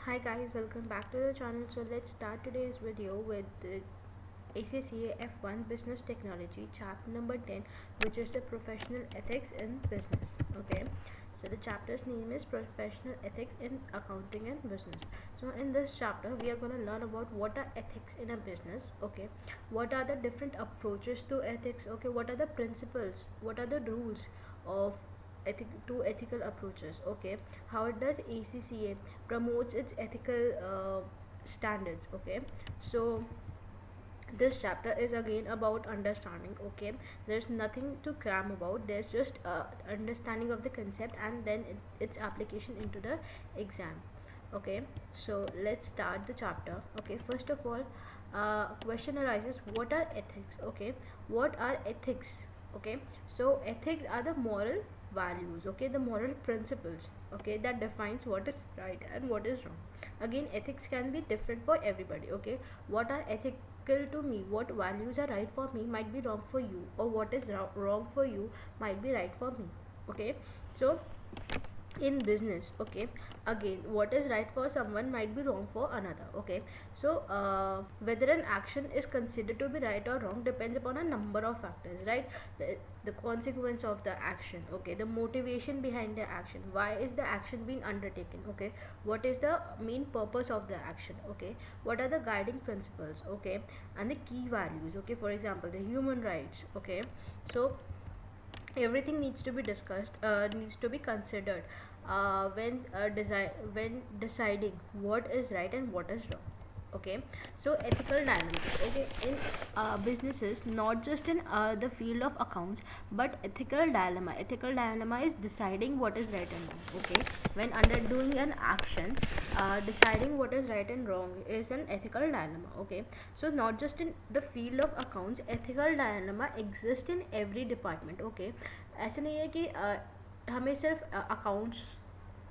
Hi guys, welcome back to the channel. So let's start today's video with the ACCA F1 Business Technology chapter number 10, which is the professional ethics in business. Okay, so the chapter's name is professional ethics in accounting and business. So in this chapter we are going to learn about what are ethics in a business. Okay, what are the different approaches to ethics. Okay, what are the principles, what are the rules of ethical approaches. Okay, how does ACCA promotes its ethical standards. Okay, so this chapter is again about understanding. Okay, there's nothing to cram about, there's just understanding of the concept and then its application into the exam. Okay, so let's start the chapter. Okay, first of all, question arises, what are ethics? Okay, what are ethics? Okay, so ethics are the moral values, okay, the moral principles, okay, that defines what is right and what is wrong. Again, ethics can be different for everybody. Okay, what are ethical to me, what values are right for me might be wrong for you, or what is wrong for you might be right for me. Okay, so in business, okay, again, what is right for someone might be wrong for another. Okay, so whether an action is considered to be right or wrong depends upon a number of factors, right? The consequence of the action, okay, the motivation behind the action, why is the action being undertaken, okay, what is the main purpose of the action, okay, what are the guiding principles, okay, and the key values, okay, for example the human rights. Okay, so everything needs to be discussed, needs to be considered when deciding what is right and what is wrong. Okay, so ethical dynamics, okay, in businesses, not just in the field of accounts, but ethical dilemma is deciding what is right and wrong. Okay, when under doing an action, deciding what is right and wrong is an ethical dilemma. Okay, so not just in the field of accounts, ethical dilemma exists in every department. Okay, ऐसा नहीं है कि हमें सिर्फ accounts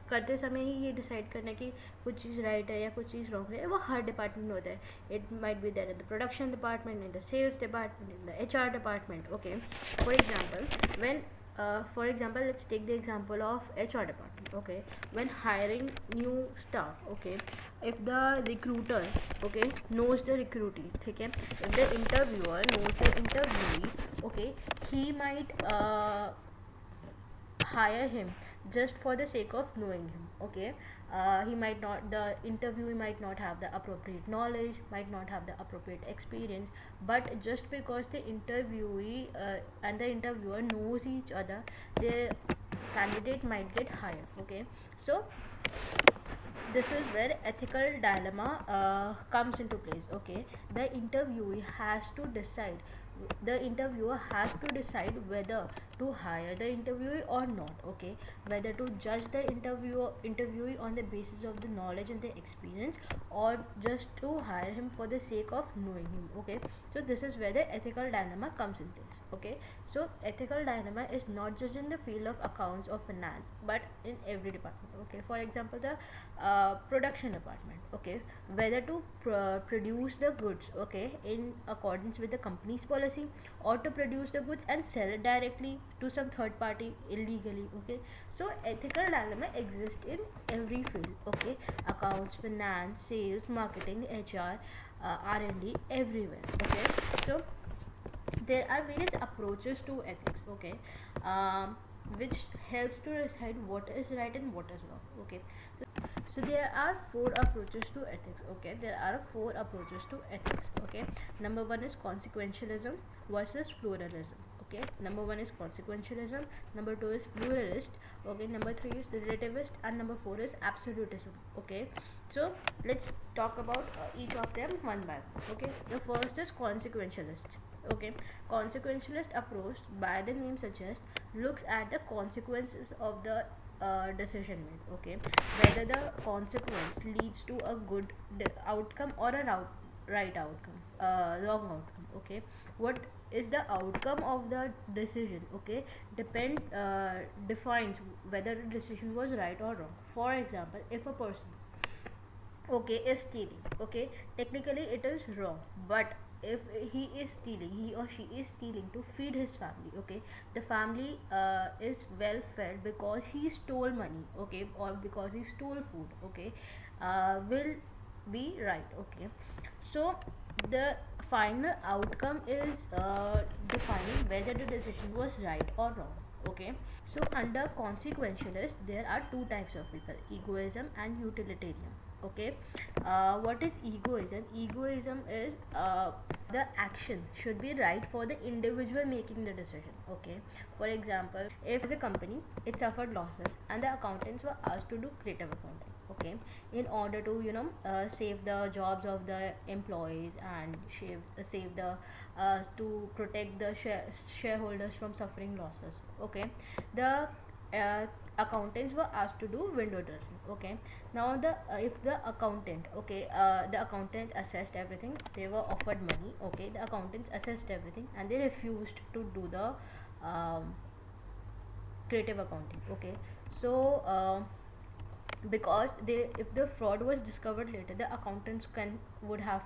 करते समय ही ये decide करना है कि कुछ चीज़ राइट है या कुछ चीज़ रॉन्ग है, वो हर डिपार्टमेंट में होता है. It might be there in the production department, in the sales department, in the HR department. Okay, for example when for example, let's take the example of HR department. Okay, when hiring new staff, okay, if the recruiter, okay, knows the recruitee, ठीक है, if the interviewer knows the interviewee, okay, he might hire him just for the sake of knowing him. Okay, he might not, the interviewee might not have the appropriate knowledge, might not have the appropriate experience, but just because the interviewee and the interviewer knows each other, the candidate might get hired. Okay, so this is where ethical dilemma comes into place. Okay, the interviewee has to decide, the interviewer has to decide whether to hire the interviewee or not. Okay, whether to judge the interviewee on the basis of the knowledge and the experience, or just to hire him for the sake of knowing him. Okay, so this is where the ethical dilemma comes in place. Okay, so ethical dilemma is not just in the field of accounts or finance, but in every department. Okay, for example, the production department. Okay, whether to produce the goods, okay, in accordance with the company's policy, or to produce the goods and sell it directly to some third party illegally. Okay, so ethical dilemma exists in every field. Okay, accounts, finance, sales, marketing, HR, R&D, everywhere. Okay, so there are various approaches to ethics. Okay, which helps to decide what is right and what is wrong. Okay, so there are four approaches to ethics. Okay, there are four approaches to ethics. Okay, number one is consequentialism versus pluralism. Okay, number one is consequentialism, number two is pluralist, okay, number three is relativist, and number four is absolutism. Okay, so let's talk about each of them one by one. Okay, the first is consequentialist. Okay, consequentialist approach, by the name suggests, looks at the consequences of the decision made. Okay, whether the consequence leads to a good outcome or a right outcome, wrong outcome. Okay, what is the outcome of the decision, okay, defines whether the decision was right or wrong. For example, if a person, okay, is stealing, okay, technically it is wrong, but if he or she is stealing to feed his family, okay, the family is well fed because he stole money, okay, or because he stole food. Okay, will be right. Okay, so the final outcome is defining whether the decision was right or wrong. Okay, so under consequentialist there are two types of people: egoism and utilitarian. Okay, what is egoism? Egoism is the action should be right for the individual making the decision. Okay, for example, if as a company it suffered losses and the accountants were asked to do creative accounting, okay, in order to save the jobs of the employees and save the to protect the shareholders from suffering losses. Okay, the accountants were asked to do window dressing. Okay, now the if the accountant, okay, the accountant assessed everything, they were offered money. Okay, the accountants assessed everything and they refused to do the um, creative accounting. Okay, so because they, if the fraud was discovered later, the accountants can would have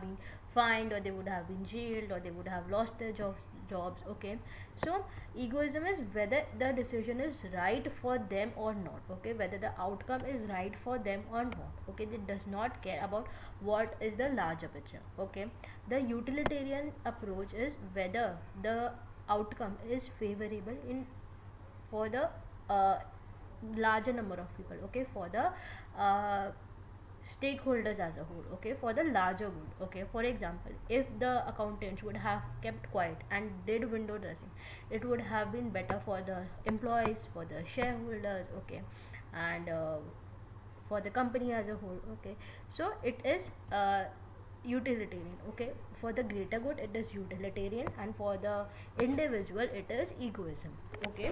been fined, or they would have been jailed, or they would have lost their jobs. Okay, so egoism is whether the decision is right for them or not. Okay, whether the outcome is right for them or not. Okay, it does not care about what is the larger picture. Okay, the utilitarian approach is whether the outcome is favorable in for the uh, larger number of people. Okay, for the uh, stakeholders as a whole. Okay, for the larger good. Okay, for example, if the accountants would have kept quiet and did window dressing, it would have been better for the employees, for the shareholders. Okay, and for the company as a whole. Okay, so it is utilitarian. Okay, for the greater good it is utilitarian, and for the individual it is egoism. Okay,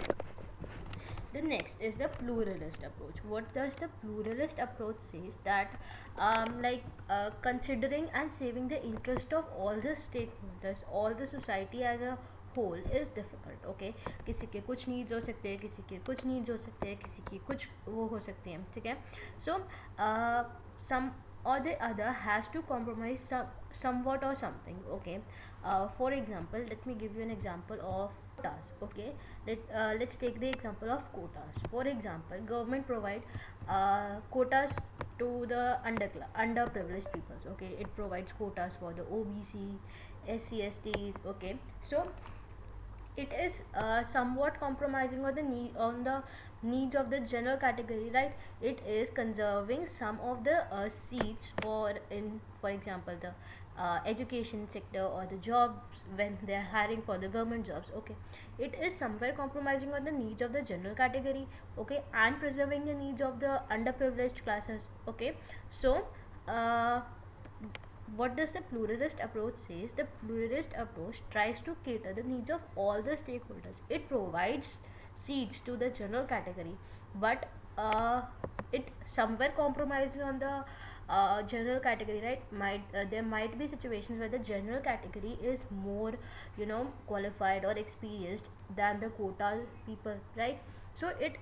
the next is the pluralist approach. What does the pluralist approach says? That considering and saving the interest of all the stakeholders, all the society as a whole is difficult. Okay, किसी के कुछ needs हो सकते हैं, किसी के कुछ needs हो सकते हैं, किसी की कुछ वो हो सकते हैं. ठीक है, so some or the other has to compromise somewhat or something. Okay, for example, let me give you an example of quotas. Okay, let's take the example of quotas. For example, government provide quotas to the underprivileged peoples. Okay, it provides quotas for the OBC, SC/STs. Okay, so it is somewhat compromising on the needs of the general category, right? It is conserving some of the seats for, in for example, the education sector or the jobs when they are hiring for the government jobs. Okay, it is somewhere compromising on the needs of the general category. Okay, and preserving the needs of the underprivileged classes. Okay, so what does the pluralist approach says? The pluralist approach tries to cater the needs of all the stakeholders. It provides seats to the general category, but it somewhere compromises on the general category, right? There might be situations where the general category is more qualified or experienced than the quota people, right? So it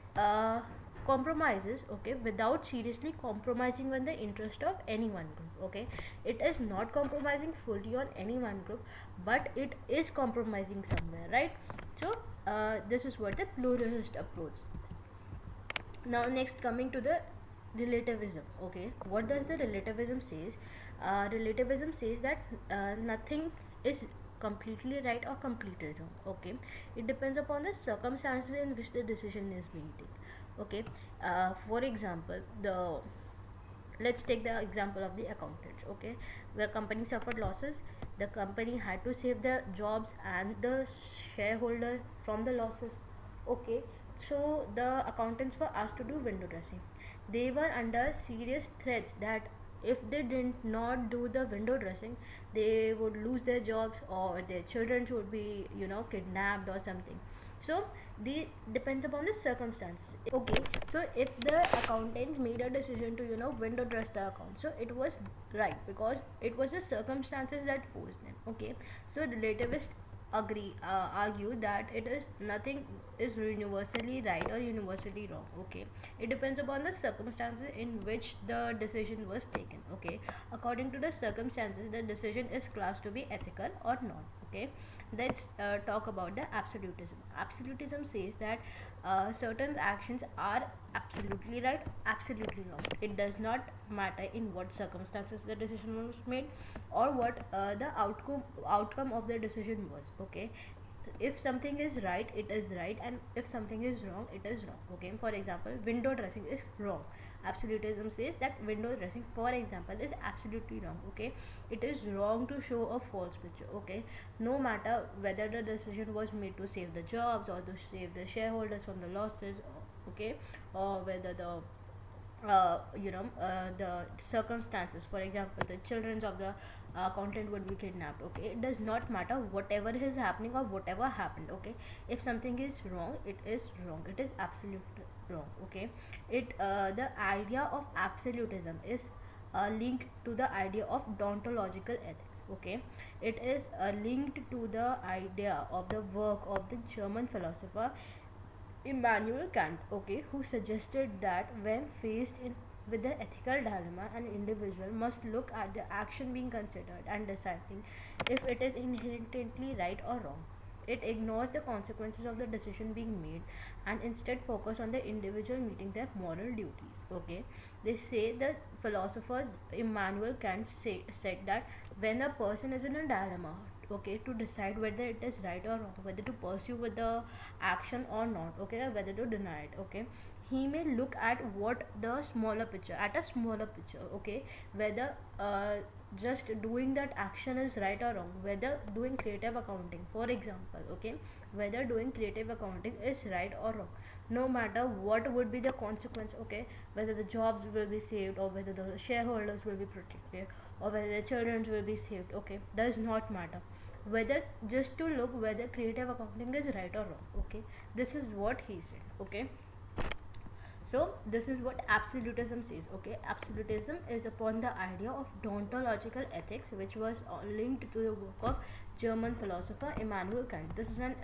compromises, okay, without seriously compromising on the interest of any one group. Okay, it is not compromising fully on any one group, but it is compromising somewhere, right? So this is what the pluralist approach. Now next, coming to the relativism. Okay, what does the relativism says? Relativism says that nothing is completely right or completely wrong. Okay, it depends upon the circumstances in which the decision is being taken. Okay, for example, the let's take the example of the accountants. Okay, the company suffered losses, the company had to save the jobs and the shareholder from the losses. Okay, so the accountants were asked to do window dressing. They were under serious threats that if they did not do the window dressing, they would lose their jobs, or their children would be kidnapped or something. So the depends upon the circumstances. Okay, so if the accountants made a decision to window dress the account, so it was right because it was the circumstances that forced them. Okay, so relativists argue that it is nothing is universally right or universally wrong. Okay, it depends upon the circumstances in which the decision was taken. Okay, according to the circumstances the decision is classed to be ethical or not. Okay, let's talk about the absolutism. Absolutism says that certain actions are absolutely right, absolutely wrong. It does not matter in what circumstances the decision was made, or what the outcome of the decision was. Okay, if something is right, it is right, and if something is wrong, it is wrong. Okay, for example, window dressing is wrong. Absolutism says that window dressing, for example, is absolutely wrong. Okay, it is wrong to show a false picture. Okay, no matter whether the decision was made to save the jobs or to save the shareholders from the losses. Okay, or whether the circumstances, for example, the children of the accountant would be kidnapped. Okay, it does not matter whatever is happening or whatever happened. Okay, if something is wrong, it is wrong, it is absolutely wrong. Okay, it the idea of absolutism is linked to the idea of deontological ethics. Okay, it is linked to the idea of the work of the German philosopher Immanuel Kant, okay, who suggested that when faced with the ethical dilemma, an individual must look at the action being considered and deciding if it is inherently right or wrong. It ignores the consequences of the decision being made and instead focus on the individual meeting their moral duties. Okay, they say the philosopher Immanuel Kant said that when a person is in a dilemma, okay, to decide whether it is right or wrong, whether to pursue with the action or not, okay, or whether to deny it. Okay, he may look at what the smaller picture, at a smaller picture. Okay, whether just doing that action is right or wrong, whether doing creative accounting, for example, okay, whether doing creative accounting is right or wrong, no matter what would be the consequence. Okay, whether the jobs will be saved or whether the shareholders will be protected or whether the children will be saved. Okay, does not matter, whether just to look whether creative accounting is right or wrong. Okay, this is what he said. Okay, so this is what absolutism says. Okay, absolutism is upon the idea of deontological ethics, which was linked to the work of German philosopher Immanuel Kant. This is an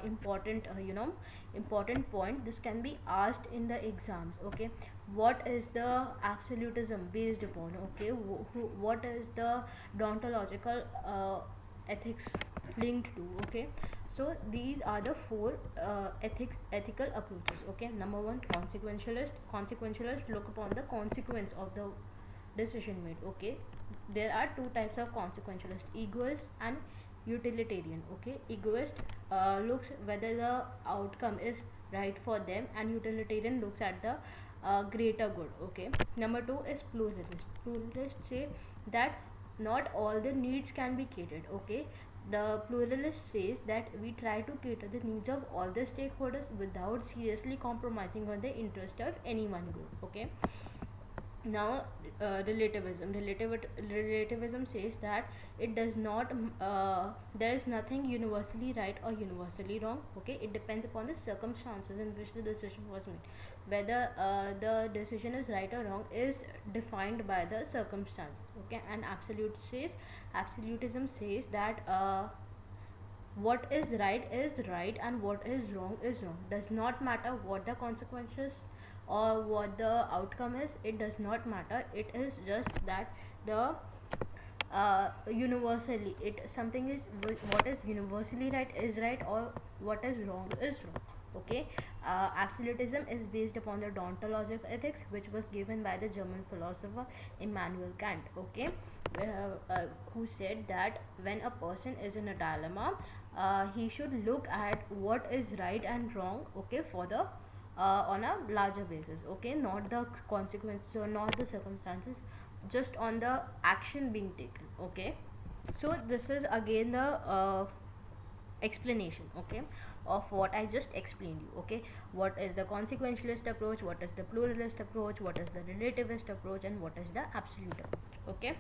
important point. This can be asked in the exams. Okay, what is the absolutism based upon? Okay, what is the deontological ethics linked to? Okay, so these are the four ethical approaches. Okay, number one, consequentialist look upon the consequence of the decision made. Okay, there are two types of consequentialist: egoist and utilitarian. Okay, egoist looks whether the outcome is right for them, and utilitarian looks at the greater good. Okay, number two is pluralist say that not all the needs can be catered. Okay, the pluralist says that we try to cater the needs of all the stakeholders without seriously compromising on the interest of any one group. Okay, now relativism says that it does not there is nothing universally right or universally wrong. Okay, it depends upon the circumstances in which the decision was made. Whether the decision is right or wrong is defined by the circumstances. Okay, and absolutism says that what is right and what is wrong, does not matter what the consequences or what the outcome is. It does not matter, it is just that the universally it something is what is universally right is right, or what is wrong. Okay, absolutism is based upon the deontological ethics, which was given by the German philosopher Immanuel Kant. Okay, who said that when a person is in a dilemma, he should look at what is right and wrong. Okay, for the on a larger basis. Okay, not the consequences or not the circumstances, just on the action being taken. Okay, so this is again the explanation, okay, of what I just explained you. Okay, what is the consequentialist approach, what is the pluralist approach, what is the relativist approach, and what is the absolute approach. Okay,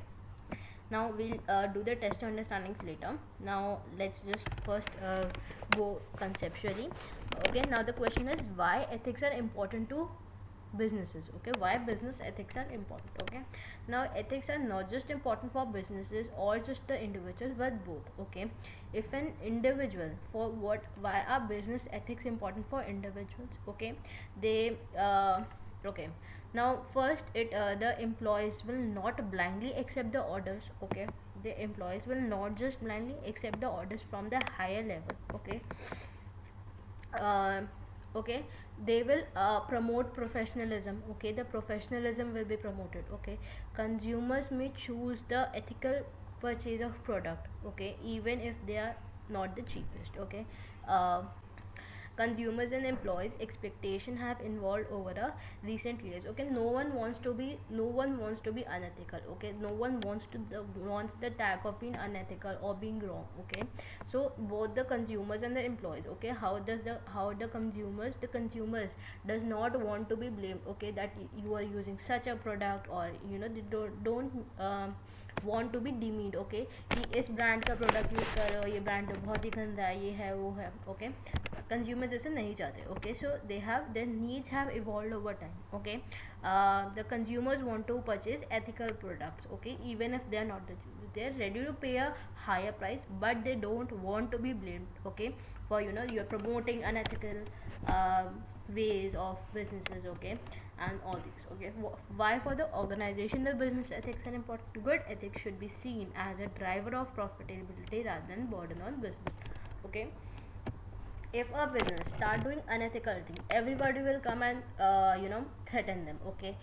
now we'll do the test understandings later. Now let's just first go conceptually. Okay, now the question is why ethics are important to businesses. Okay, why business ethics are important. Okay, now ethics are not just important for businesses or just the individuals, but both. Okay, if an individual, for what, why are business ethics important for individuals? Okay, they okay, Now first, it the employees will not blindly accept the orders. Okay, the employees will not just blindly accept the orders from the higher level. Okay, uh, okay, they will promote professionalism. Okay, the professionalism will be promoted. Okay, consumers may choose the ethical purchase of product. Okay, even if they are not the cheapest. Okay, uh, consumers and employees expectation have evolved over a recent years. Okay, no one wants to be unethical. Okay, no one wants to wants the tag of being unethical or being wrong. Okay, so both the consumers and the employees. Okay, how the consumers does not want to be blamed. Okay, that you are using such a product, or they don't want to be demeaned. Okay, कि इस brand का product use कर रहे हो, ये brand बहुत ही गंदा है, ये है वो है. ओके, consumers ऐसे नहीं चाहते. Okay, so they have their needs have evolved over time. Okay, the consumers want to purchase ethical products. Okay, even if they are not they're ready to pay a higher price, but they don't want to be blamed. Okay, for you're promoting unethical ways of businesses. Okay, and all these. Okay, why for the organization the business ethics are important? Good ethics should be seen as a driver of profitability rather than burden on business. Okay, if a business start doing unethical thing, everybody will come and threaten them. Okay,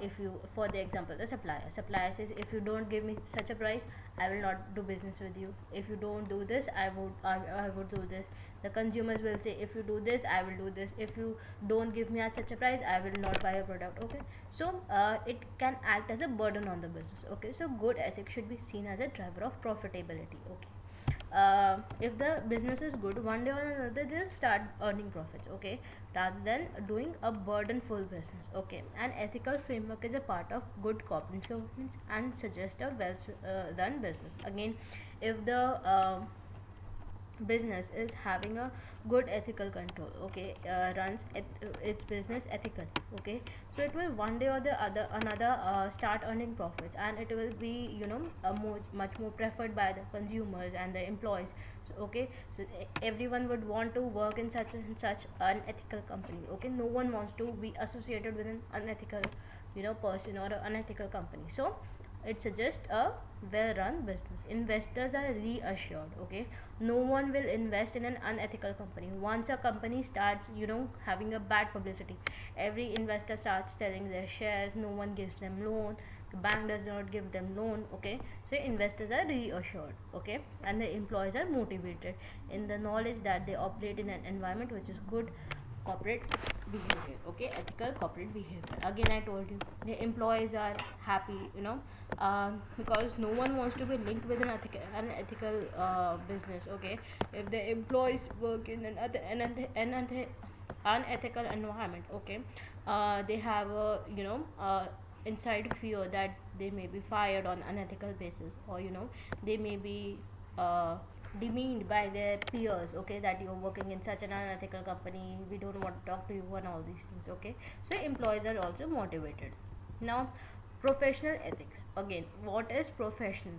if you, for the example, the supplier says, if you don't give me such a price, I will not do business with you. If you don't do this, I would do this. The consumers will say, if you do this, I will do this. If you don't give me at such a price, I will not buy a product. Okay, so it can act as a burden on the business. Okay, so good ethics should be seen as a driver of profitability. Okay, if the business is good, one day or another they'll start earning profits. Okay, rather than doing a burdenful business. Okay, an ethical framework is a part of good corporate governance and suggest a well done business. Again, if the business is having a good ethical control. Okay, runs its business ethically. Okay, so it will one day or the other another start earning profits, and it will be much more preferred by the consumers and the employees. So, okay, so everyone would want to work in such an ethical company. Okay, no one wants to be associated with an unethical person or an unethical company. So it suggests a well run business. Investors are reassured. Okay, no one will invest in an unethical company. Once a company starts having a bad publicity, every investor starts selling their shares, no one gives them loan, the bank does not give them loan. Okay, so investors are reassured. Okay, and the employees are motivated in the knowledge that they operate in an environment which is good corporate behavior. Okay, ethical corporate behavior. Again, I told you the employees are happy, because no one wants to be linked with an ethical business. Okay, if the employees work in an unethical environment. Okay, they have a inside fear that they may be fired on unethical basis, or they may be demeaned by their peers. Okay, that you're working in such an unethical company, we don't want to talk to you, and all these things. Okay, so employees are also motivated. Now, professional ethics. Again, what is professional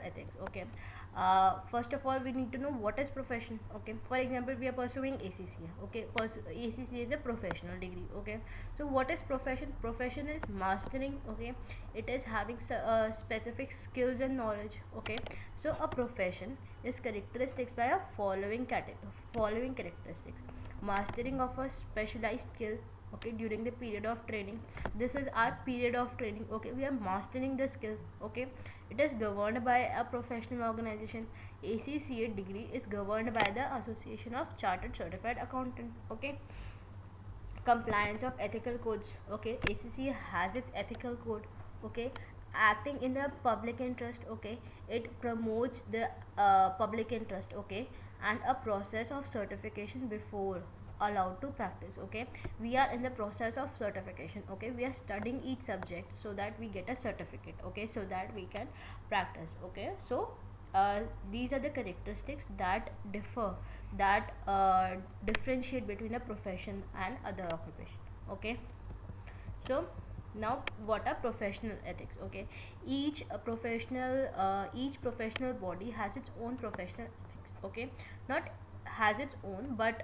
ethics? Okay, first of all, we need to know what is profession. Okay, for example, we are pursuing ACCA. Okay, ACCA is a professional degree. Okay, so what is profession is mastering. Okay, it is having specific skills and knowledge. Okay, so a profession is characteristics by a following characteristics: mastering of a specialized skill. Okay, during the period of training, this is our period of training. Okay, we are mastering the skills. Okay, it is governed by a professional organization. ACCA degree is governed by the Association of Chartered Certified Accountant. Okay, compliance of ethical codes. Okay, ACCA has its ethical code. Okay, acting in the public interest. Okay, it promotes the public interest. Okay, and a process of certification before allowed to practice. Okay, we are in the process of certification. Okay, we are studying each subject so that we get a certificate. Okay, so that we can practice. Okay, so these are the characteristics that differentiate between a profession and other occupation. Okay, so now what are professional ethics? Okay, each professional body has its own professional ethics. Okay, not has its own, but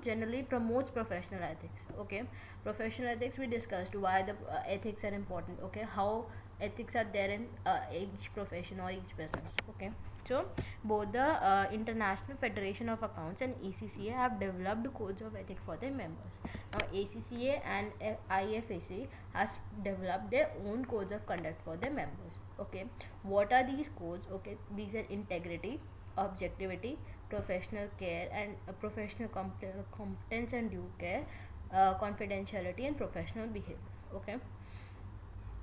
generally promotes professional ethics. Okay, professional ethics, we discussed why the ethics are important. Okay, how ethics are there in each profession or each business. Okay, so both the International Federation of Accounts and ACCA have developed codes of ethics for their members. Now ACCA and IFAC has developed their own codes of conduct for their members. Okay, what are these codes? Okay, these are integrity, objectivity, professional care and professional competence and due care, confidentiality and professional behavior. Okay,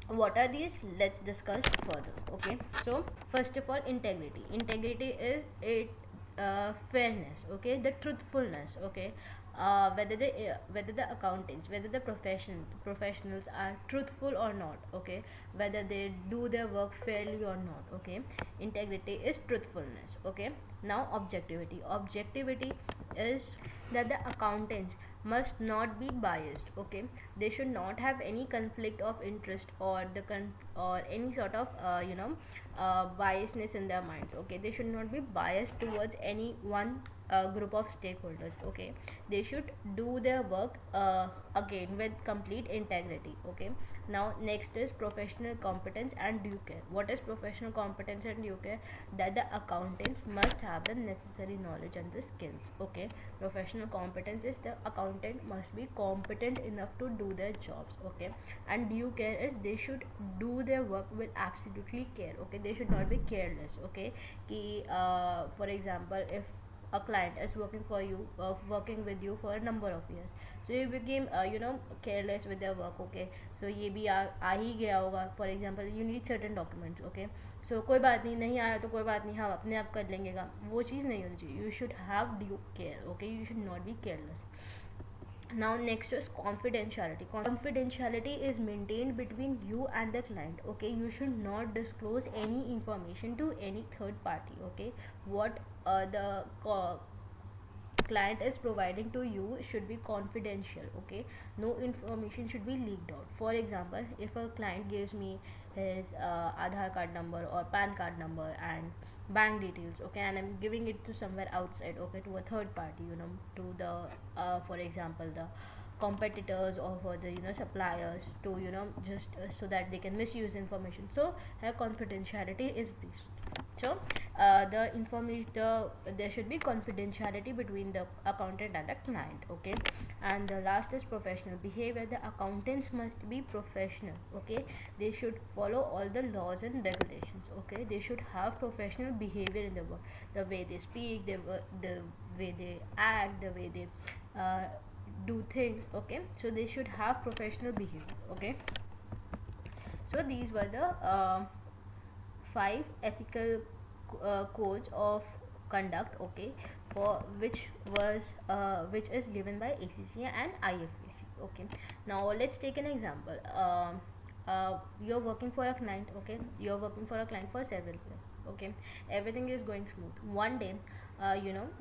what are these? Let's discuss further. Okay, so first of all, integrity is it fairness, okay, the truthfulness. Okay, whether the accountants, whether the professionals are truthful or not. Okay, whether they do their work fairly or not. Okay, integrity is truthfulness. Okay, now objectivity is that the accountants must not be biased. Okay, they should not have any conflict of interest or or any sort of biasness in their minds. Okay, they should not be biased towards any one group of stakeholders. Okay, they should do their work again with complete integrity. Okay, now next is professional competence and due care. What is professional competence and due care? That the accountants must have the necessary knowledge and the skills. Okay, professional competence is the accountant must be competent enough to do their jobs. Okay, and due care is they should do their work with absolutely care. Okay, they should not be careless. Okay, for example, if a client is working for you, working with you for a number of years, so you became careless with their work. Okay, so ये भी आ ही गया होगा. For example, you need certain documents. Okay, so कोई बात नहीं, नहीं आया तो कोई बात नहीं, हम अपने आप कर लेंगे काम. वो चीज़ नहीं होनी चाहिए. You should have due care. Okay, you should not be careless. Now next is confidentiality is maintained between you and the client. Okay, you should not disclose any information to any third party. Okay, what the client is providing to you should be confidential. Okay, no information should be leaked out. For example, if a client gives me his Aadhaar card number or PAN card number and bank details. Okay, and I'm giving it to somewhere outside. Okay, to a third party, to the for example, the competitors or for the suppliers, to just so that they can misuse the information. So her confidentiality is breached. So there should be confidentiality between the accountant and the client. Okay, and the last is professional behavior. The accountants must be professional. Okay, they should follow all the laws and regulations. Okay, they should have professional behavior in the work, the way they speak, the way they act, the way they do things. Okay, so they should have professional behavior. Okay, so these were the 5 ethical codes of conduct. Okay, for which is given by ACCA and IFAC. Okay, now let's take an example. You're working for a client. Okay, you're working for a client for several years. Okay, everything is going smooth. One day,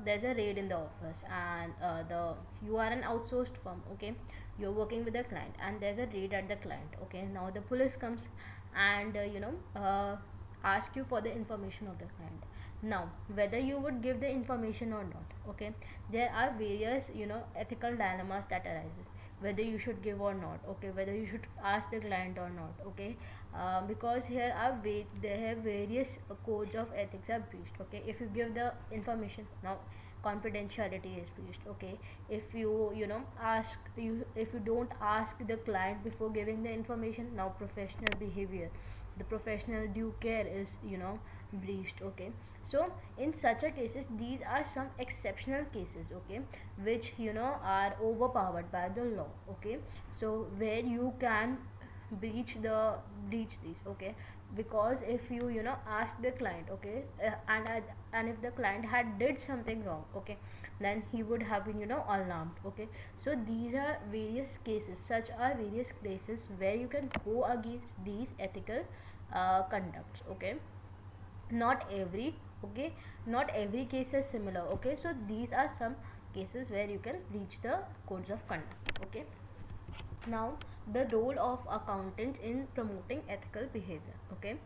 there's a raid in the office, and you are an outsourced firm. Okay, you're working with a client, and there's a raid at the client. Okay, now the police comes and ask you for the information of the client. Now whether you would give the information or not. Okay, there are various ethical dilemmas that arises, whether you should give or not. Okay, whether you should ask the client or not. Okay, because here are there have various codes of ethics are breached. Okay, if you give the information, now confidentiality is breached. Okay, if if you don't ask the client before giving the information, now professional behavior, the professional due care is breached. Okay, so in such a cases, these are some exceptional cases. Okay, which are overpowered by the law. Okay, so where you can breach these. Okay, because if you ask the client. Okay, and if the client had did something wrong. Okay, then he would have been alarmed. Okay, so these are various cases, such are various cases where you can go against these ethical conducts. Okay, not every. Okay, not every case is similar. Okay, so these are some cases where you can breach the codes of conduct. Okay, now The role of accountants in promoting ethical behavior. Okay,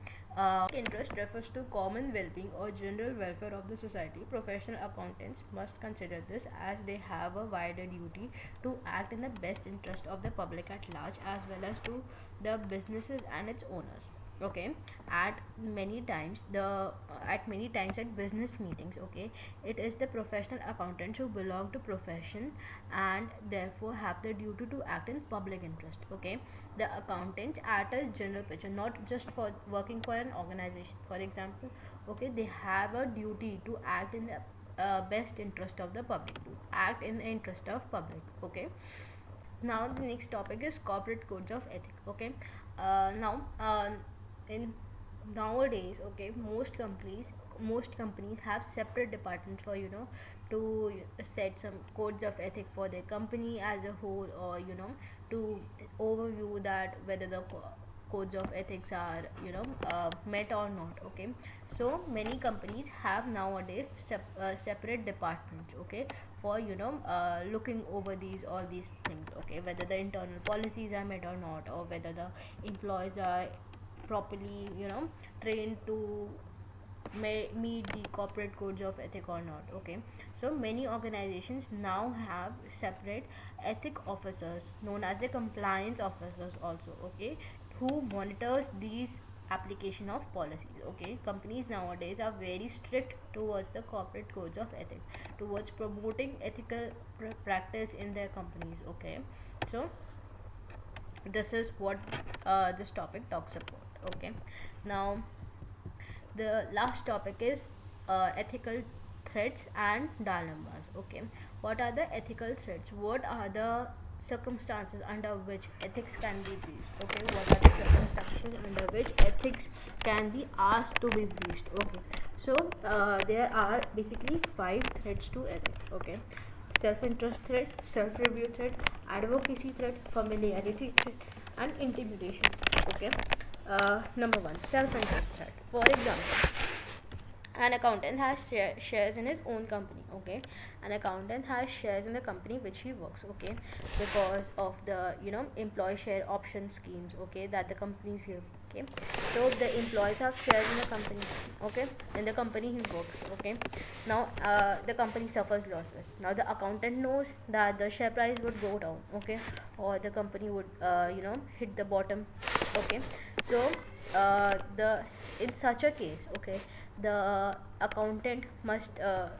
interest refers to common well-being or general welfare of the society. Professional accountants must consider this, as they have a wider duty to act in the best interest of the public at large, as well as to the businesses and its owners. Okay, at many times at business meetings, okay, it is the professional accountants who belong to profession and therefore have the duty to act in public interest. Okay, the accountants at a general picture, not just for working for an organization, for example. Okay, they have a duty to act in the best interest of the public, to act in the interest of public. Okay, now the next topic is corporate codes of ethics. Okay, now in nowadays, okay, most companies have separate departments for, to set some codes of ethics for their company as a whole, or to overview that whether the codes of ethics are, met or not. Okay, so many companies have nowadays separate departments, okay, for looking over all these things. Okay, whether the internal policies are met or not, or whether the employees are properly trained to meet the corporate codes of ethic or not. Okay, so many organizations now have separate ethic officers known as the compliance officers also. Okay, who monitors these application of policies. Okay, companies nowadays are very strict towards the corporate codes of ethics, towards promoting ethical practice in their companies. Okay, so this is what this topic talks about. Okay, now the last topic is ethical threats and dilemmas. Okay, what are the ethical threats? What are the circumstances under which ethics can be breached? Okay, what are the circumstances under which ethics can be asked to be breached? Okay, so there are basically 5 threats to ethics. Okay, self-interest threat, self-review threat, advocacy threat, familiarity threat, and intimidation. Okay, number one, self-interest threat. For example, an accountant has shares in his own company. Okay, an accountant has shares in the company which he works. Okay, because of the employee share option schemes, okay, that the companies give. Okay, so the employees have shares in the company. Okay, in the company he works. Okay, now the company suffers losses. Now the accountant knows that the share price would go down. Okay, or the company would hit the bottom. Okay, so the in such a case, okay, the accountant must,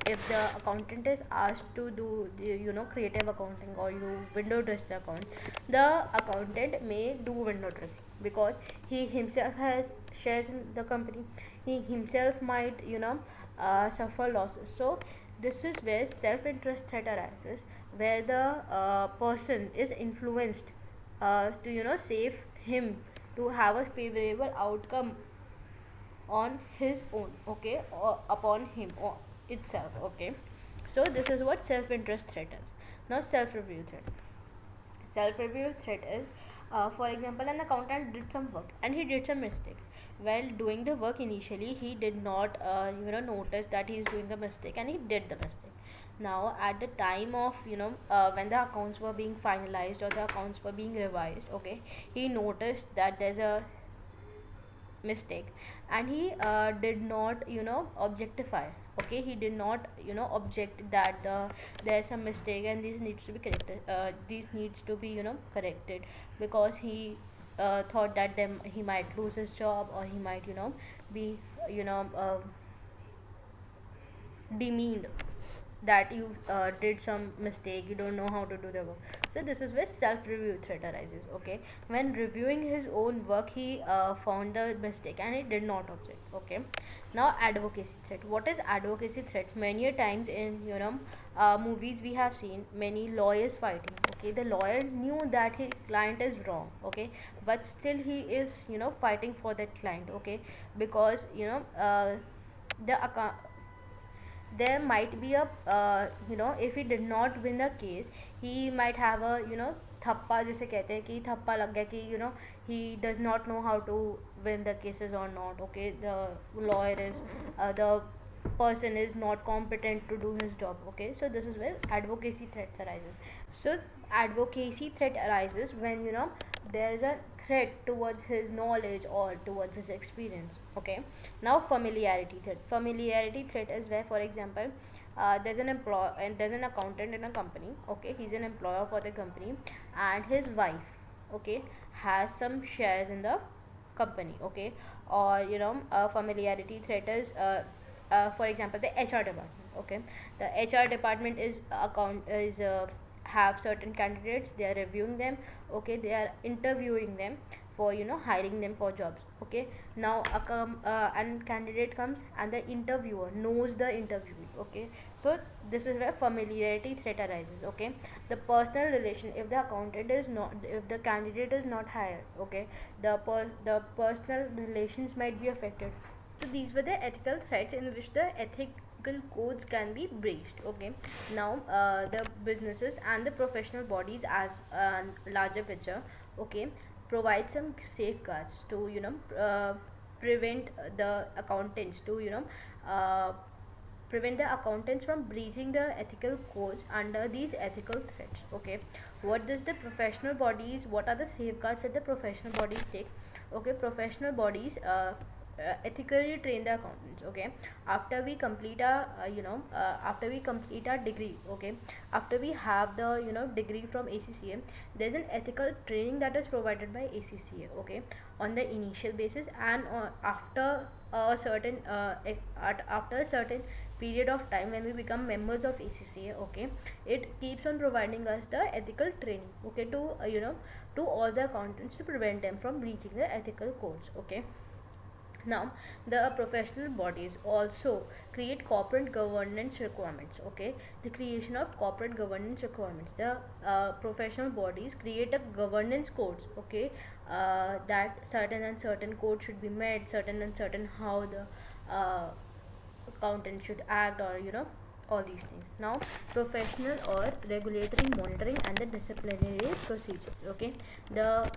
if the accountant is asked to do the, creative accounting, or you window dress the account, the accountant may do window dressing, because he himself has shares in the company. He himself might suffer losses. So this is where self-interest threat arises, where the person is influenced to save him, to have a favorable outcome on his own. Okay, or upon him or itself. Okay, so this is what self-interest threat is. Now self-review threat. Self-review threat is, for example, an accountant did some work and he did some mistake. While doing the work initially, he did not notice that he is doing the mistake, and he did the mistake. Now at the time of when the accounts were being finalized, or the accounts were being revised, okay, he noticed that there's a mistake, and he did not objectify. Okay, he did not object that there's a mistake and this needs to be corrected, this needs to be corrected, because he thought that then he might lose his job, or he might be you know uh, demeaned, that you did some mistake, you don't know how to do the work. So this is where self-review threat arises. Okay, when reviewing his own work, he found the mistake and he did not object. Okay, now advocacy threat. What is advocacy threat? Many a times in movies we have seen many lawyers fighting. Okay, the lawyer knew that his client is wrong. Okay, but still he is fighting for that client. Okay, because the account, there might be a if he did not win the case, he might have a थप्पा जिसे कहते हैं कि थप्पा लग गया कि he does not know how to win the cases or not. Okay, the lawyer is the person is not competent to do his job. Okay, so this is where advocacy threats arises. So advocacy threat arises when there is a threat towards his knowledge or towards his experience. Okay, now familiarity threat. Familiarity threat is where, for example, there's an employee and there's an accountant in a company. Okay, he's an employer for the company, and his wife, okay, has some shares in the company. Okay, or familiarity threat is for example, the HR department. Okay, the HR department is account is have certain candidates, they are reviewing them. Okay, they are interviewing them for hiring them for jobs. Okay, now and candidate comes and the interviewer knows the interviewee. Okay, so this is where familiarity threat arises. Okay, the personal relation, if the accountant is not, if the candidate is not hired, okay, the personal relations might be affected. So these were the ethical threats in which the ethical codes can be breached. Okay, now the businesses and the professional bodies as a larger picture, okay, provide some safeguards to prevent the accountants to uh, prevent the accountants from breaching the ethical codes under these ethical threats. Okay, what does the professional bodies, what are the safeguards that the professional bodies take? Okay, professional bodies ethically train the accountants. Okay, after we complete our after we complete our degree. Okay, after we have the degree from ACCA, there's an ethical training that is provided by ACCA. Okay, on the initial basis, and after a certain after a certain period of time when we become members of ACCA. Okay, it keeps on providing us the ethical training. Okay, to to all the accountants to prevent them from breaching the ethical codes. Okay, now the professional bodies also create corporate governance requirements. Okay, the creation of corporate governance requirements, the professional bodies create a governance codes. Okay, that certain and certain codes should be met, certain and certain how the accountant should act, or all these things. Now professional or regulatory monitoring and the disciplinary procedures. Okay, the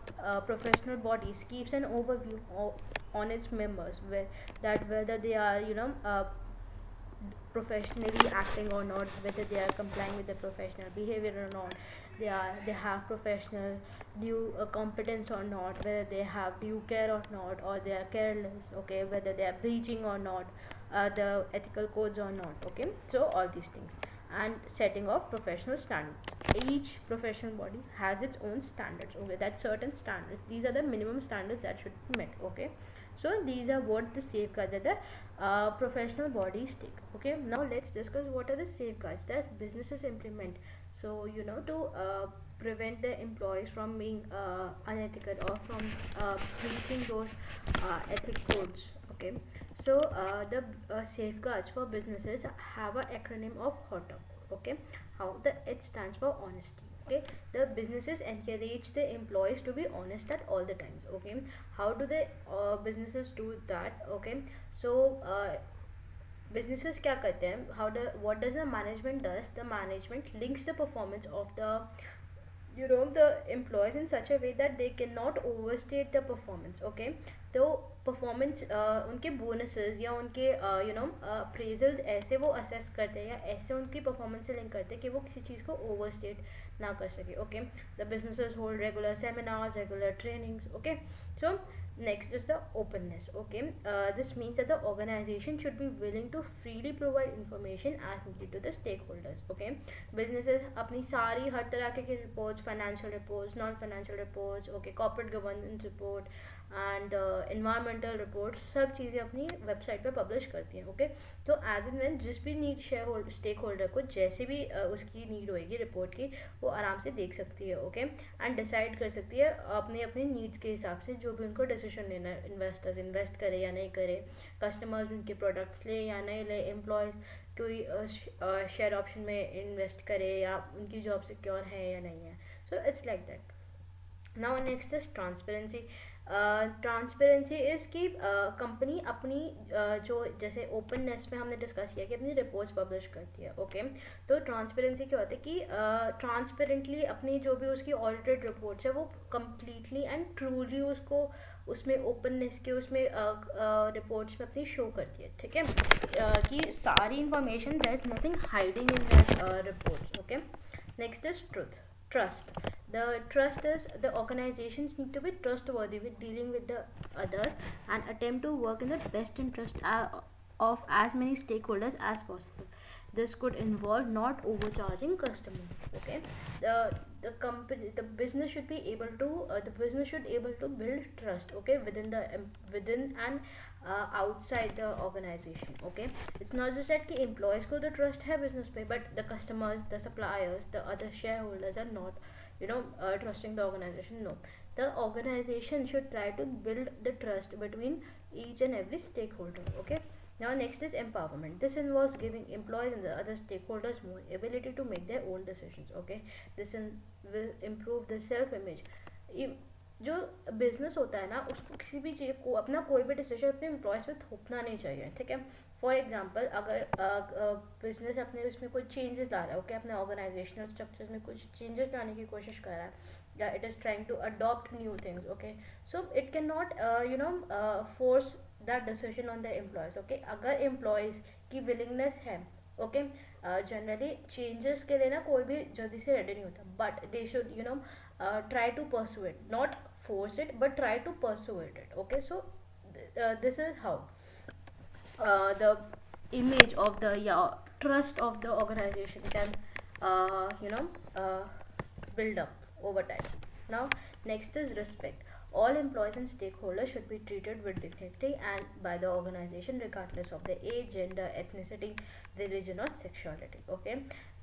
professional bodies keeps an overview on its members, where that whether they are professionally acting or not, whether they are complying with the professional behavior or not, they have professional due competence or not, whether they have due care or not, or they are careless. Okay, whether they are breaching or not the ethical codes or not. Okay, so all these things, and setting of professional standards. Each professional body has its own standards. Okay, that certain standards, these are the minimum standards that should be met. Okay, so these are what the safeguards that the professional bodies take. Okay, now let's discuss what are the safeguards that businesses implement. So to prevent the employees from being unethical or from breaching those ethic codes. Okay, so the safeguards for businesses have an acronym of HOTA. Okay, how the it stands for honesty. Okay, the businesses encourage the employees to be honest at all the times. Okay, how do the businesses do that? Okay, so businesses क्या करते हैं, how the what does the management does, the management links the performance of the the employees in such a way that they cannot overstate the performance. Okay, तो performance उनके bonuses या उनके appraisals ऐसे वो assess करते हैं या ऐसे उनकी परफॉर्मेंस से लिंक करते हैं कि वो किसी चीज़ को ओवरस्टेट ना कर सके. Okay, the businesses hold regular seminars, regular trainings. Okay, so next is the openness. Okay, this means that the organization should be willing to freely provide information as needed to the stakeholders. Okay, businesses अपनी सारी हर तरह के reports, financial reports, non financial reports, okay, corporate governance report and environmental report, सब चीज़ें अपनी website पे publish करती हैं. ओके, तो एज एंड व्हेन जिस भी need shareholder stakeholder को जैसे भी उसकी नीड होएगी रिपोर्ट की, वो आराम से देख सकती है. ओके, एंड डिसाइड कर सकती है अपने अपने नीड्स के हिसाब से जो भी उनको डिसीजन लेना है. इन्वेस्टर्स इन्वेस्ट करे या नहीं करे, कस्टमर्स उनके प्रोडक्ट्स ले या नहीं ले, एम्प्लॉयज़ कोई शेयर ऑप्शन में इन्वेस्ट करे या उनकी जॉब सिक्योर है या नहीं है. So it's like that. Now next is transparency. Transparency is कि कंपनी अपनी जो जैसे ओपननेस में हमने डिस्कस किया कि अपनी रिपोर्ट्स पब्लिश करती है. ओके, तो ट्रांसपेरेंसी क्या होता है कि ट्रांसपेरेंटली अपनी जो भी उसकी ऑडिटेड रिपोर्ट्स है वो कम्प्लीटली एंड ट्रूली उसको उसमें ओपननेस के उसमें रिपोर्ट्स में अपनी शो करती है. ठीक है, कि सारी information there is nothing hiding in that reports. Okay, next is truth, trust. The trust is the organizations need to be trustworthy with dealing with the others and attempt to work in the best interest of as many stakeholders as possible. This could involve not overcharging customers. Okay, the company, the business should be able to the business should able to build trust. Okay, within the within and outside the organization. Okay, it's not just that कि employees को तो trust है business पे, but the customers, the suppliers, the other shareholders are not, trusting the organization. No, the organization should try to build the trust between each and every stakeholder. Okay, now next is empowerment. This involves giving employees and the other stakeholders more ability to make their own decisions. Okay, will improve the self image. जो business होता है ना, उसको किसी भी चीज़ को अपना कोई भी डिसीजन अपने एम्प्लॉयज़ पे थोपना नहीं चाहिए. ठीक है, फॉर एग्जांपल अगर बिजनेस अपने उसमें कोई चेंजेस ला रहा है, ओके, अपने ऑर्गेनाइजेशनल स्ट्रक्चर में कुछ चेंजेस लाने की कोशिश कर रहा है, या it is trying to adopt new things. Okay, so it can not force that decision on the employees. Okay, अगर एम्प्लॉयज़ की विलिंगनेस है, ओके, जनरली चेंजेस के लिए ना कोई भी जल्दी से रेडी नहीं होता, but they should try to pursue it, not force it, but try to pursue it. Okay, so this is how the image of the, yeah, trust of the organization can you know build up over time. Now next is respect. All employees and stakeholders should be treated with dignity and by the organization regardless of the age, gender, ethnicity, religion or sexuality. Okay,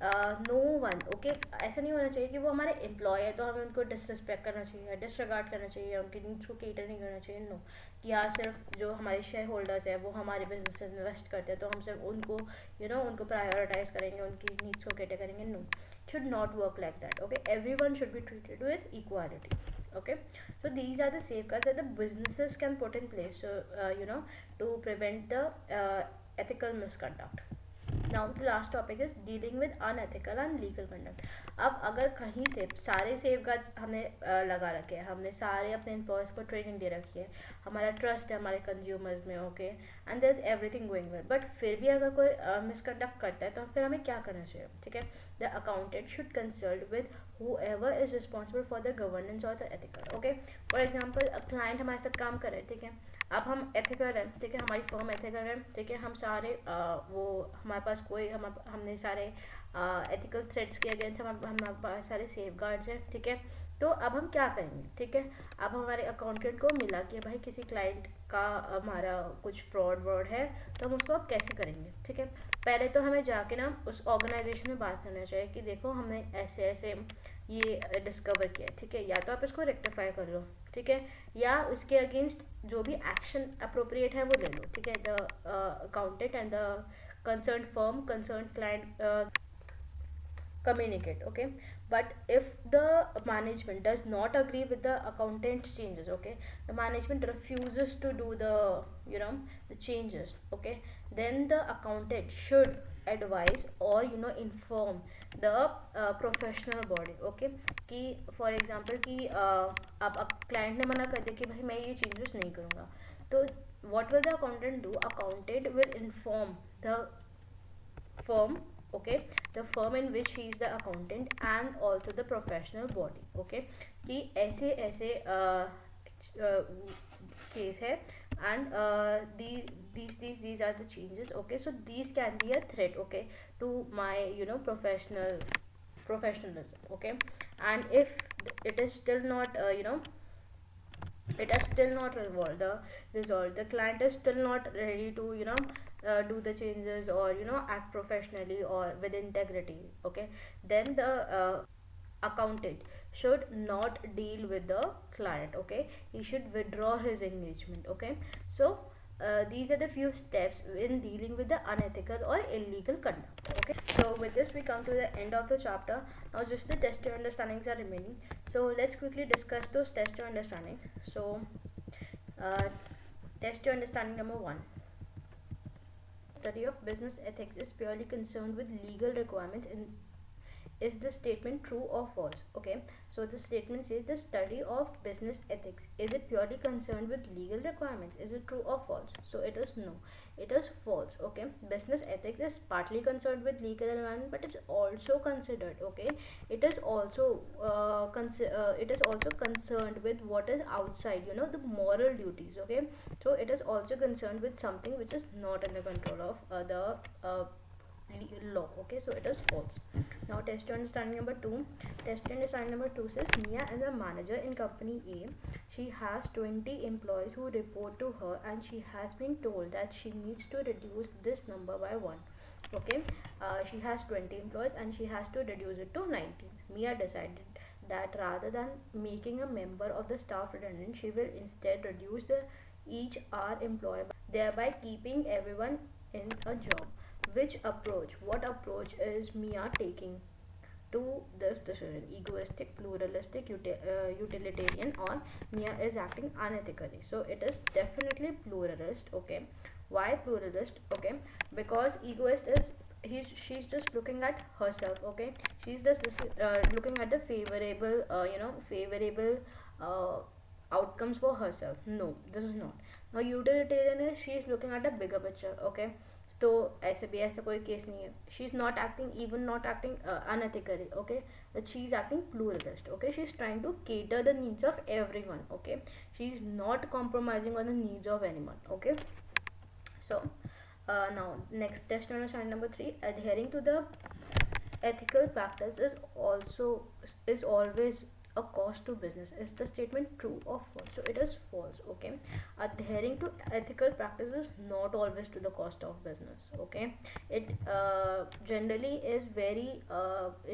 no one. Okay, ऐसा नहीं होना चाहिए कि वो हमारे employ है तो हमें उनको डिसरिस्पेक्ट करना चाहिए, डिसरिगार्ड करना चाहिए, उनकी नीड्स को केटर नहीं करना चाहिए. नो, कि यार सिर्फ जो हमारे शेयर होल्डर्स है वो हमारे बिजनेस में इन्वेस्ट करते हैं तो हम सिर्फ उनको उनको प्रायोरिटाइज करेंगे, उनकी नीड्स को केटर करेंगे. No, should not work like that. Okay, everyone should be treated with equality. Okay, so these are the safeguards that the businesses can put in place, so to prevent the ethical misconduct. Now the last topic is dealing with unethical and legal conduct. अब अगर कहीं से सारे safeguards हमने लगा रखे हैं, हमने सारे अपने एम्प्लॉयज़ को ट्रेनिंग दे रखी है, हमारा ट्रस्ट है हमारे कंज्यूमर्स में, okay, and there is everything going well, but फिर भी अगर कोई मिसकंडक्ट करता है तो फिर हमें क्या करना चाहिए. ठीक है, the accountant should consult with whoever is responsible for the governance or the ethical. Okay, for example client हमारे साथ काम कर रहे हैं, ठीक है, अब हम एथिकल हैं, ठीक है, हमारी फर्म एथिकल है, ठीक है, हम सारे वो हमारे पास कोई हमने सारे एथिकल थ्रेड्स के अगेंस्ट हमारे पास सारे सेफ गार्ड्स हैं. ठीक है, तो अब हम क्या करेंगे. ठीक है, अब हमारे अकाउंटेंट को मिला कि भाई किसी क्लाइंट का हमारा कुछ फ्रॉड वर्ड है तो हम उसको अब कैसे करेंगे. ठीक है, पहले तो हमें जाके ना उस ऑर्गेनाइजेशन में बात करना चाहिए कि देखो हमने ऐसे ऐसे ये डिस्कवर किया. ठीक है, या तो आप इसको रेक्टिफाई कर लो, ठीक है, या उसके अगेंस्ट जो भी एक्शन अप्रोप्रिएट है वो ले लो. ठीक है, the accountant and the concern firm, concern client communicate. Okay, but if the management does not agree with the accountant's changes, okay, the management refuses to do the the changes, okay, then the accountant should advise or inform the professional body. Okay, कि for example कि अब client ने मना कर दिया कि भाई मैं ये changes नहीं करूँगा, तो what will the accountant do. Accountant will inform the firm, okay, the firm in which he is the accountant and also the professional body. Okay, कि ऐसे ऐसे case है and these are the changes. Okay, so these can be a threat, okay, to my professionalism. Okay, and if it is still not it has still not resolved, the client is still not ready to do the changes or act professionally or with integrity. Okay, then the accountant should not deal with the client. Okay, he should withdraw his engagement. Okay, so these are the few steps in dealing with the unethical or illegal conduct. Okay, so with this we come to the end of the chapter. Now just the test your understandings are remaining, so let's quickly discuss those test your understanding. So test your understanding number 1. Study of business ethics is purely concerned with legal requirements Is this statement true or false? Okay, so the statement says the study of business ethics, is it purely concerned with legal requirements? Is it true or false? So it is no, it is false. Okay, business ethics is partly concerned with legal environment, but it's also considered. Okay, it is also it is also concerned with what is outside, the moral duties. Okay, so it is also concerned with something which is not in the control of the law. Okay, so it is false. Now test to understanding number 2. Test to understanding number 2 says Mia is a manager in company A. She has 20 employees who report to her, and she has been told that she needs to reduce this number by 1. Okay, she has 20 employees and she has to reduce it to 19. Mia decided that rather than making a member of the staff redundant, she will instead reduce the each hour employee, thereby keeping everyone in a job. Which approach, what approach is Mia taking to this decision? Egoistic, pluralistic, utilitarian, or Mia is acting unethically? So it is definitely pluralist. Okay, why pluralist? Okay, because egoist is she's just looking at herself. Okay, she's just looking at the favorable favorable uh, outcomes for herself. No, this is not. Now utilitarian is she's looking at a bigger picture. Okay, तो ऐसे भी ऐसा कोई case नहीं है. She is not acting, even not acting unethically. Okay, that she is acting pluralist. Okay, she is trying to cater the needs of everyone. Okay, she is not compromising on the needs of anyone. Okay, so now next test on sign number 3. Adhering to the ethical practice is always a cost to business. Is the statement true or false? So it is false. Okay, adhering to ethical practice is not always to the cost of business. Okay, it generally is very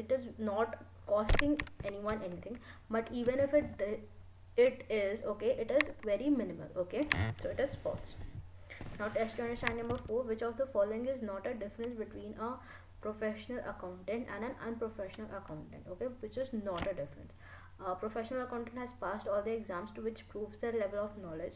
it is not costing anyone anything, but even if it is, okay, it is very minimal. Okay, so it is false. Now test to understand number 4. Which of the following is not a difference between a professional accountant and an unprofessional accountant? Okay, which is not a difference. A professional accountant has passed all the exams to which proves their level of knowledge.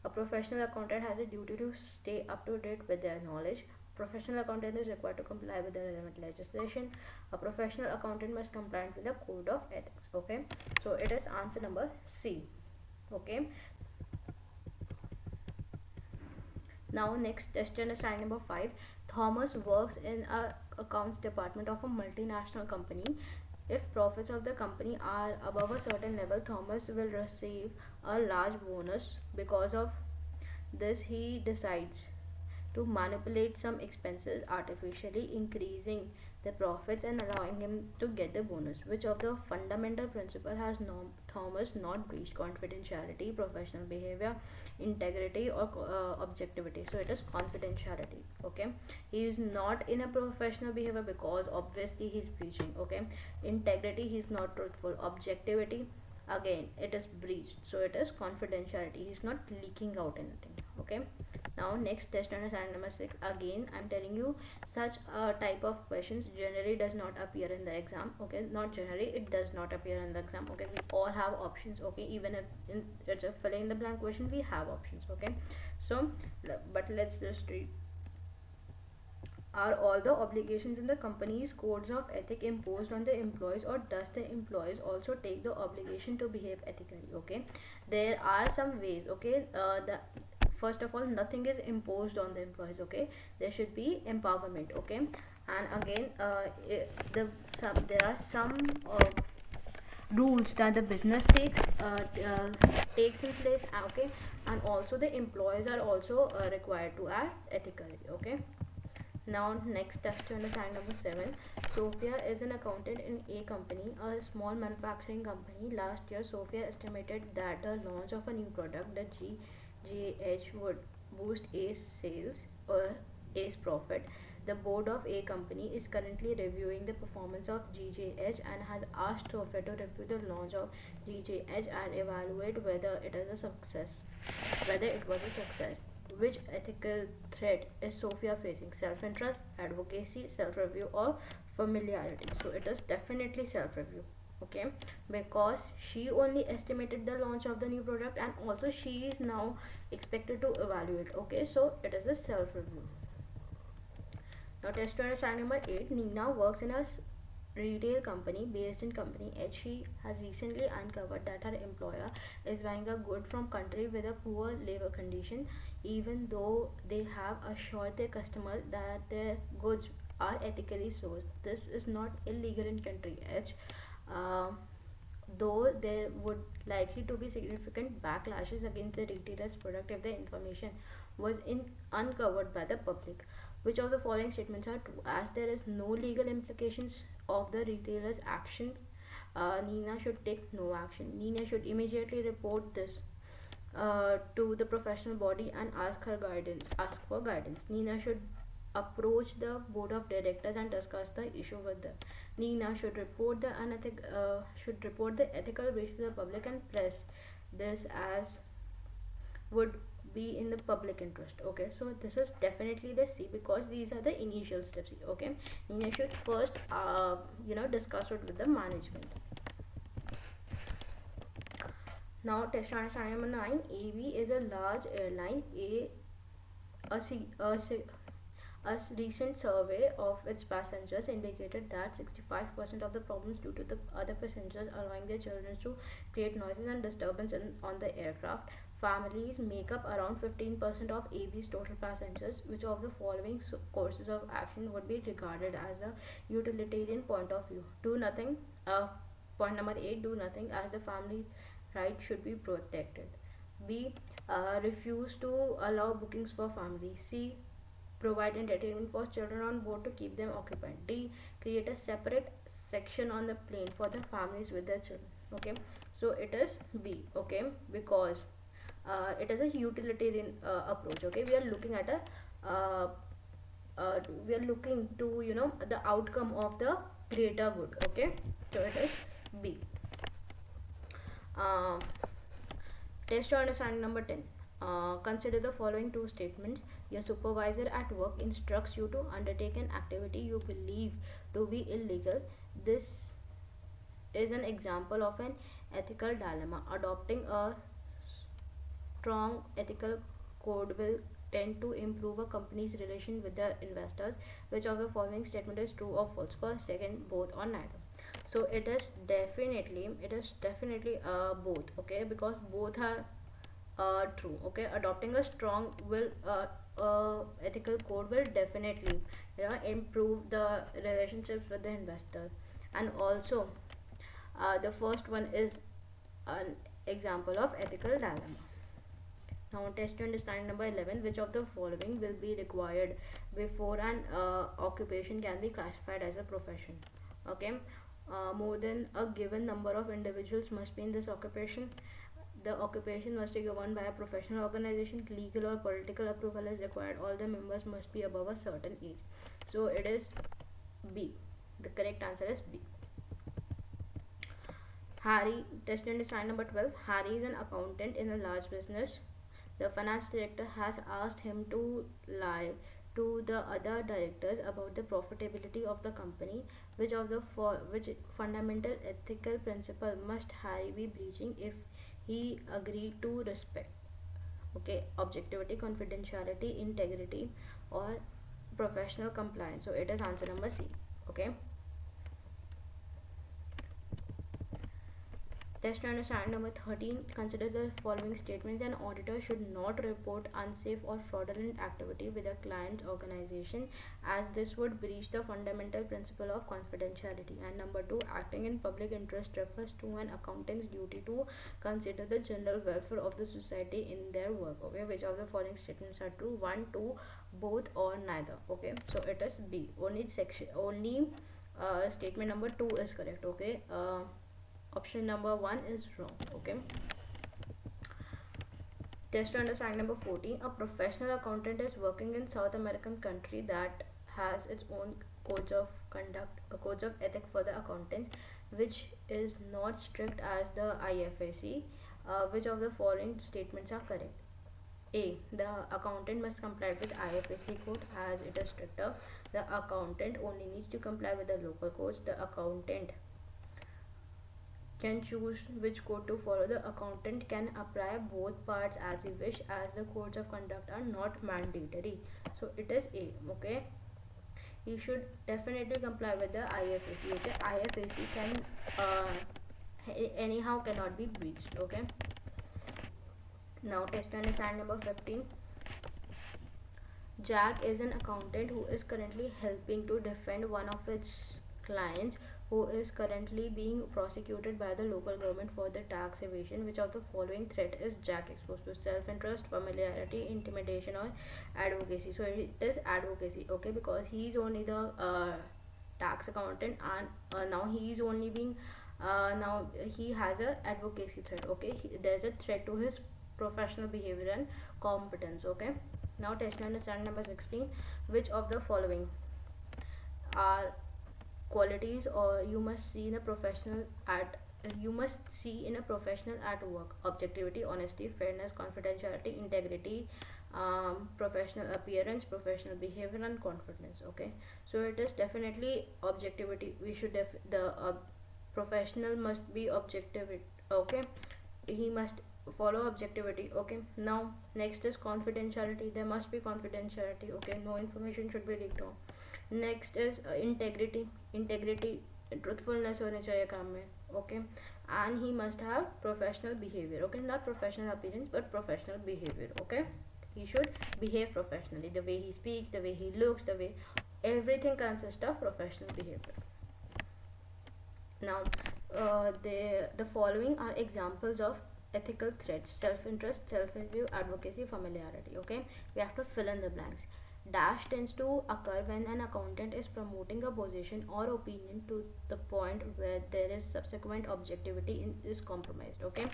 A professional accountant has a duty to stay up to date with their knowledge. Professional accountant is required to comply with the relevant legislation. A professional accountant must comply with the code of ethics. Okay, so it is answer number C. Okay, now next question is sign number 5. Thomas works in a accounts department of a multinational company. If profits of the company are above a certain level, Thomas will receive a large bonus. Because of this, he decides to manipulate some expenses, artificially increasing the profits and allowing him to get the bonus. Which of the fundamental principle has Thomas not breached? Confidentiality, professional behavior, integrity, or objectivity? So it is confidentiality. Okay, he is not in a professional behavior because obviously he is breaching. Okay, integrity, he is not truthful. Objectivity, again it is breached, so it is confidentiality, he is not leaking out anything. Okay, now next test understanding number 6. Again I'm telling you, such a type of questions generally does not appear in the exam. Okay, not generally, it does not appear in the exam. Okay, we all have options. Okay, even if it's a filling in the blank question, we have options. Okay, so but let's just read. Are all the obligations in the company's codes of ethic imposed on the employees, or does the employees also take the obligation to behave ethically? Okay, there are some ways. Okay, the first of all, nothing is imposed on the employees. Okay, there should be empowerment. Okay, and again there are some rules that the business takes in place. Okay, and also the employees are also required to act ethically. Okay, now next test to understand number 7. Sophia is an accountant in A company, a small manufacturing company. Last year, Sophia estimated that the launch of a new product, the GJH, would boost A's sales or A's profit. The board of A company is currently reviewing the performance of GJH and has asked Sophia to review the launch of GJH and evaluate whether it is a success, whether it was a success. Which ethical threat is Sophia facing? Self-interest, advocacy, self-review, or familiarity? So it is definitely self-review. Okay, because she only estimated the launch of the new product, and also she is now expected to evaluate. Okay, so it is a self-review. Now test to understand number 8. Nina works in a retail company based in company H has recently uncovered that her employer is buying a good from country with a poor labor condition, even though they have assured their customer that their goods are ethically sourced. This is not illegal in country H. Uh, though there would likely to be significant backlashes against the retailer's product if the information was uncovered by the public. Which of the following statements are true? As there is no legal implications of the retailer's actions, Nina should take no action. Nina should immediately report this to the professional body and ask for guidance. Nina should approach the board of directors and discuss the issue with them. Nina should report the ethical breach to the public and press this as would be in the public interest. Okay, so this is definitely the C because these are the initial steps. Okay, Nina should first discuss it with the management. Now, test answer number 9. AV is a large airline. A recent survey of its passengers indicated that 65% of the problems due to the other passengers allowing their children to create noises and disturbance on the aircraft. Families make up around 15% of AV's total passengers. Which of the following courses of action would be regarded as a utilitarian point of view? Do nothing. Point number 8. Do nothing as the family right should be protected. B. Refuse to allow bookings for family. C. Provide entertainment for children on board to keep them occupied. D. Create a separate section on the plane for the families with their children. Okay, so it is B. Okay, because it is a utilitarian approach. Okay, we are looking at a we are looking to the outcome of the greater good. Okay, so it is B. uh, Test your understanding number 10. Consider the following two statements. Your supervisor at work instructs you to undertake an activity you believe to be illegal. This is an example of an ethical dilemma. Adopting a strong ethical code will tend to improve a company's relation with their investors. Which of the following statement is true or false? First, second, both, or neither? So it is definitely both. Okay, because both are true. Okay, adopting a strong will ethical code will definitely improve the relationships with the investor. And also the first one is an example of ethical dilemma. Now, test to understand number 11. Which of the following will be required before an occupation can be classified as a profession? Okay, more than a given number of individuals must be in this occupation. The occupation must be governed by a professional organization. Legal or political approval is required. All the members must be above a certain age. So it is B. The correct answer is B. Harry, test and design number 12. Harry is an accountant in a large business. The finance director has asked him to lie to the other directors about the profitability of the company. Which fundamental ethical principle must Harry be breaching if he agreed to respect? Okay, objectivity, confidentiality, integrity, or professional compliance. So it is answer number C. Okay. Test to understand number 13. Consider the following statements. An auditor should not report unsafe or fraudulent activity with a client organization, as this would breach the fundamental principle of confidentiality. And number 2, acting in public interest refers to an accountant's duty to consider the general welfare of the society in their work. Okay, which of the following statements are true? 1, 2, both, or neither? Okay, so it is B. Only statement number 2 is correct. Okay, option number 1 is wrong. Okay, test to understand number 14. A professional accountant is working in South American country that has its own codes of conduct, codes of ethics for the accountants, which is not strict as the IFAC. Which of the following statements are correct? A. The accountant must comply with IFAC code as it is stricter. The accountant only needs to comply with the local codes. The accountant can choose which code to follow. The accountant can apply both parts as he wish, as the codes of conduct are not mandatory. So it is A. Okay, he should definitely comply with the IFAC. Okay, IFAC can anyhow cannot be breached. Okay, now test to understand number 15. Jack is an accountant who is currently helping to defend one of its clients who is currently being prosecuted by the local government for the tax evasion. Which of the following threat is Jack exposed to? Self-interest, familiarity, intimidation, or advocacy? So it is advocacy, okay, because he is only the tax accountant, and now he is only being now he has a advocacy threat. Okay, there's a threat to his professional behavior and competence. Okay, now test to understand number 16. Which of the following are qualities or you must see in a professional at work? Objectivity, honesty, fairness, confidentiality, integrity, professional appearance, professional behavior, and confidence. Okay, so it is definitely objectivity. We should the professional must be objective. Okay, he must follow objectivity. Okay, now next is confidentiality. There must be confidentiality. Okay, no information should be leaked on. Next is integrity. Integrity, truthfulness होने चाहिए काम में. Okay, and he must have professional behaviour. Okay, not professional appearance but professional behaviour. Okay, he should behave professionally. The way he speaks, the way he looks, the way everything consists of professional behavior. Now the following are examples of ethical threats: self-interest, self-review, advocacy, familiarity. Okay, we have to fill in the blanks. Dash tends to occur when an accountant is promoting a position or opinion to the point where there is subsequent objectivity is compromised. Okay,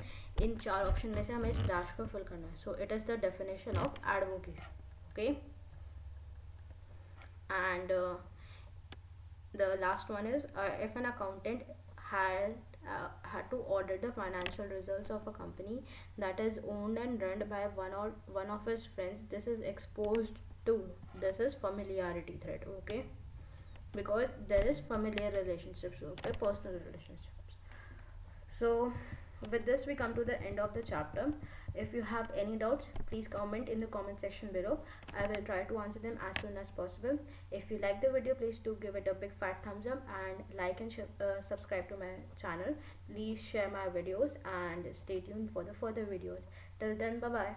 इन चार option में से हमें इस dash को fill करना है. So it is the definition of advocacy. Okay, and the last one is if an accountant had to audit the financial results of a company that is owned and run by one of his friends, this is exposed to, this is familiarity threat. Okay, because there is familiar relationships. Okay, personal relationships. So with this we come to the end of the chapter. If you have any doubts, please comment in the comment section below. I will try to answer them as soon as possible. If you like the video, please do give it a big fat thumbs up and like and subscribe to my channel. Please share my videos and stay tuned for the further videos. Till then, bye bye.